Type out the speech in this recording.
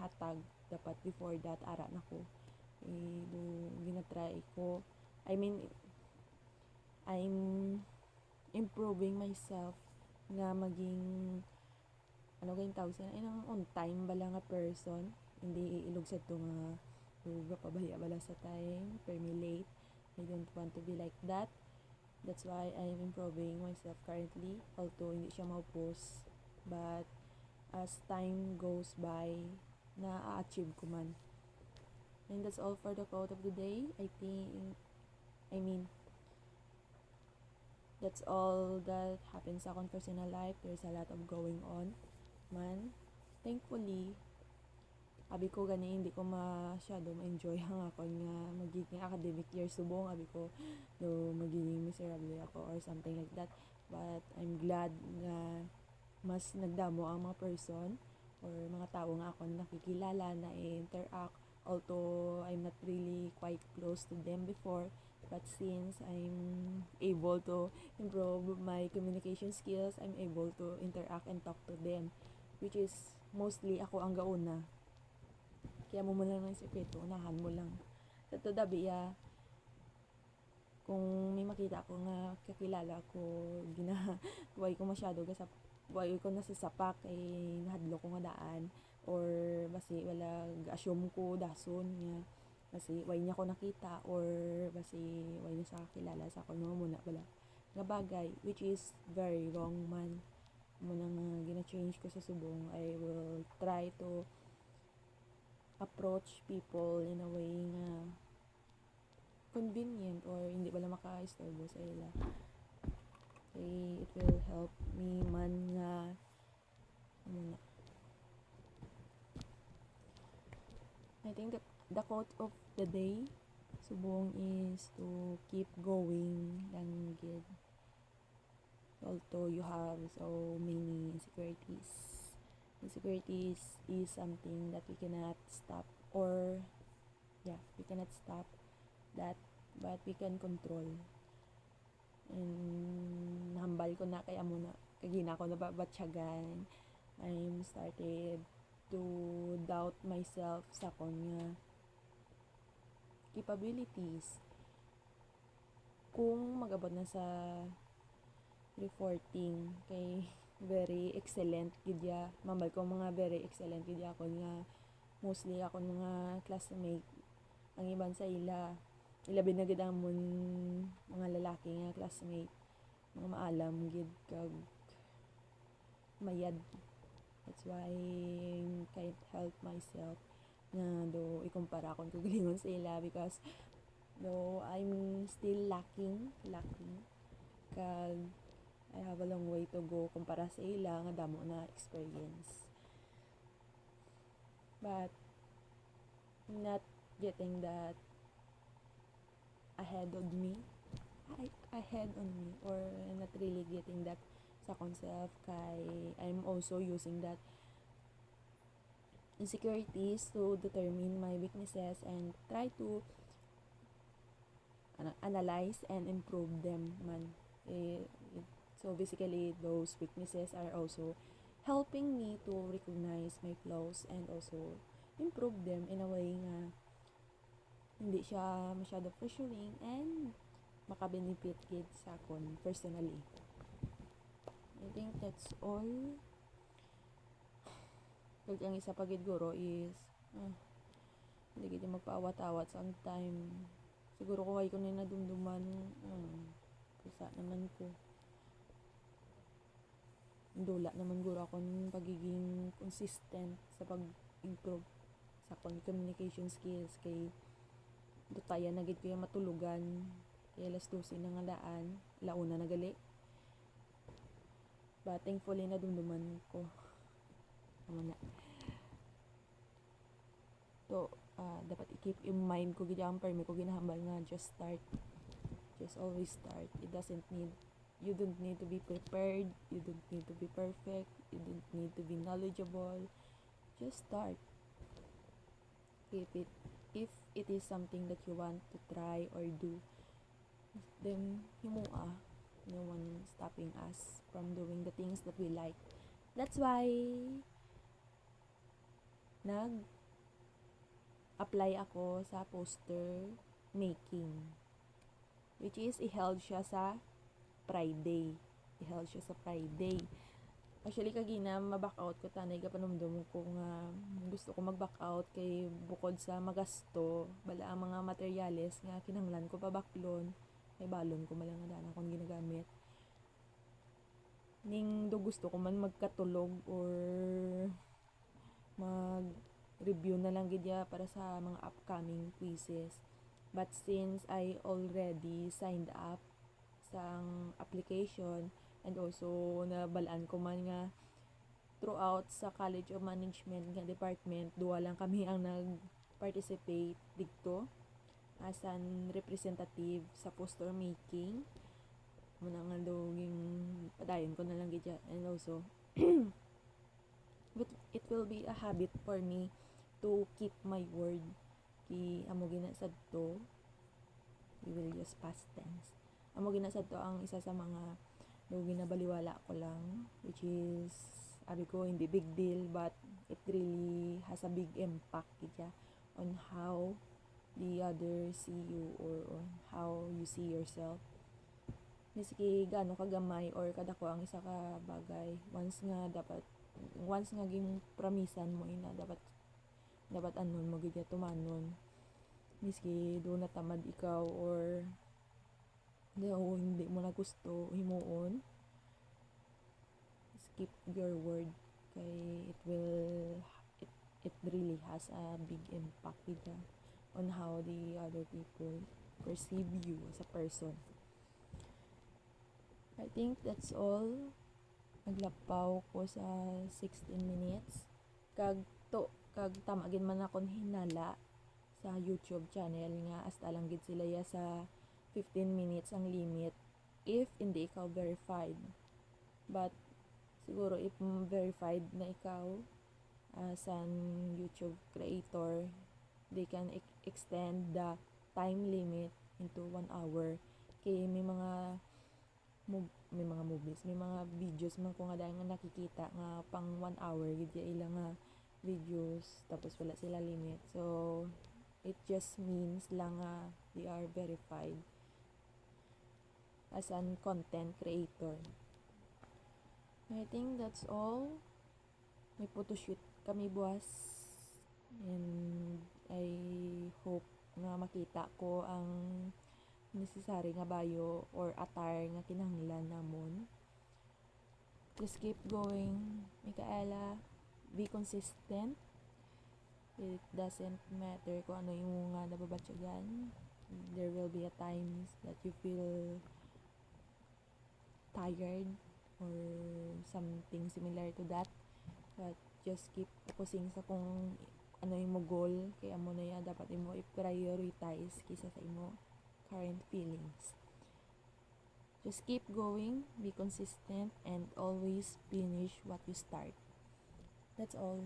hatag dapat before that ara na ko do ginatry ko. I mean, I'm improving myself nga maging ano gayong tawag sa inang on time bala nga person, hindi ilog sa to nga luga pabaya bala sa time per me late. I don't want to be like that. That's why I'm improving myself currently, although hindi siya maupos, but as time goes by na-achieve ko man. And that's all for the quote of the day. I mean that's all that happens sa akong personal life. There's a lot of going on man. Thankfully, abi ko gani hindi ko masyado ma-enjoy ang akon nga magiging academic year subong, abi ko do magiging miserable ako or something like that. But I'm glad nga mas nagdamo ang mga person or mga tao nga akon nakikilala na interact, although I'm not really quite close to them before, but since I'm able to improve my communication skills, I'm able to interact and talk to them, which is mostly ako ang gauna. Kaya mo lang ng sekreto, unahan mo lang. Sa to dabiya, kung may makita ko nga kakilala ko, buhay ko masyado sa buhay ko nasasapak ay nahadlo ko nga daan or basi wala assume ko dason nga basi way niya ko nakita or basi way niya sa kakilala sa ako no muna bala nga bagay, which is very wrong man. Muna nga gina-change ko sa subong, I will try to approach people in a way nga convenient or hindi bala maka-istorbo sa ila. Okay, it will help me man nga muna. I think the quote of the day subong is to keep going lang gid. Although you have so many insecurities. Insecurities is something that we cannot stop, or we cannot stop that, but we can control. And nahambal ko na kaya muna kagina ko nababatsagan. I'm started to doubt myself sa konya capabilities. Kung magabot na sa reporting kay very excellent gid ya, mambal ko mga very excellent gid ako nga mostly ako mga classmate ang iban sa ila ilabi na gid amon mga lalaki nga classmate, mga maalam gid kag mayad. That's why I can't help myself nga do ikumpara akong kagalingon sa ila, because though I'm still lacking kag I have a long way to go kumpara sa ila nga damo na experience, but not getting that ahead on me or not really getting that sa concept kay I'm also using that insecurities to determine my weaknesses and try to analyze and improve them man. So basically those weaknesses are also helping me to recognize my flaws and also improve them in a way nga hindi siya masyado pressuring and makabenefit gid sa akon personally. I think that's all. Kag ang isa pa gid guro is hindi gid magpaawat-awat sa time. Siguro kung ay ko na nadumduman, kusa naman ko. Dula naman guro akong pagiging consistent sa pag-improve sa akong communication skills kay dutaya na gid ko yung matulugan kay alas 12 na nga daan, launa na gali. But thankfully na dumduman ko. Tama na. So, dapat i-keep in mind ko gid ang permi ko ginahambal nga just start. Just always start. You don't need to be prepared, you don't need to be perfect, you don't need to be knowledgeable. Just start. If it is something that you want to try or do, then himua. No one stopping us from doing the things that we like. That's why nag-apply ako sa poster making, which is i-held siya sa Friday. Actually, kagina ma-back out ko tanay kapanumdum ko nga gusto ko mag-back out kay bukod sa magasto, bala ang mga materyales nga kinahanglan ko pa baklon, kay balon ko malang nga daan akong ginagamit. Ning do gusto ko man magkatulog or mag-review na lang gidya para sa mga upcoming quizzes. But since I already signed up sa application, and also nabalaan ko man nga throughout sa College of Management nga department, duwa lang kami ang nag-participate dito as an representative sa poster making. Muna nga yung padayon ko na lang gidya. And also but it will be a habit for me to keep my word. Amo ginasad to, we will use past tense. Amo ginasad to ang isa sa mga ginabaliwala ko lang, which is sabi ko hindi big deal, but it really has a big impact gidya on how the others see you or on how you see yourself. Miski gaano kagamay or kadako ang isa ka bagay, once nga ging promisan mo ina dapat anon mo gidya tumanon, miski do natamad ikaw or hindi mo na gusto himuon, keep your word kay it really has a big impact gidya on how the other people perceive you as a person. I think that's all. Naglapaw ko sa 16 minutes. Kag tamagin man akong hinala sa YouTube channel nga hasta lang gid sila ya sa 15 minutes ang limit if hindi ikaw verified. But siguro if verified na ikaw as an YouTube creator, they can extend the time limit into 1 hour. Kay may mga movies, may mga videos man ko nga dahil nga nakikita nga pang 1 hour gid ilang nga videos tapos wala sila limit. So it just means lang they are verified as an content creator. I think that's all. May photoshoot kami buwas, and I hope nga makita ko ang necessary nga bayo or attire nga kinahanglan namon. Just keep going, Micaela. Be consistent. It doesn't matter kung ano yung nababatyagan. There will be a times that you feel tired or something similar to that, but just keep focusing sa kung ano yung mo goal, kaya mo na yan dapat mo i-prioritize kaysa sa imo current feelings. Just keep going, be consistent, and always finish what you start. That's all.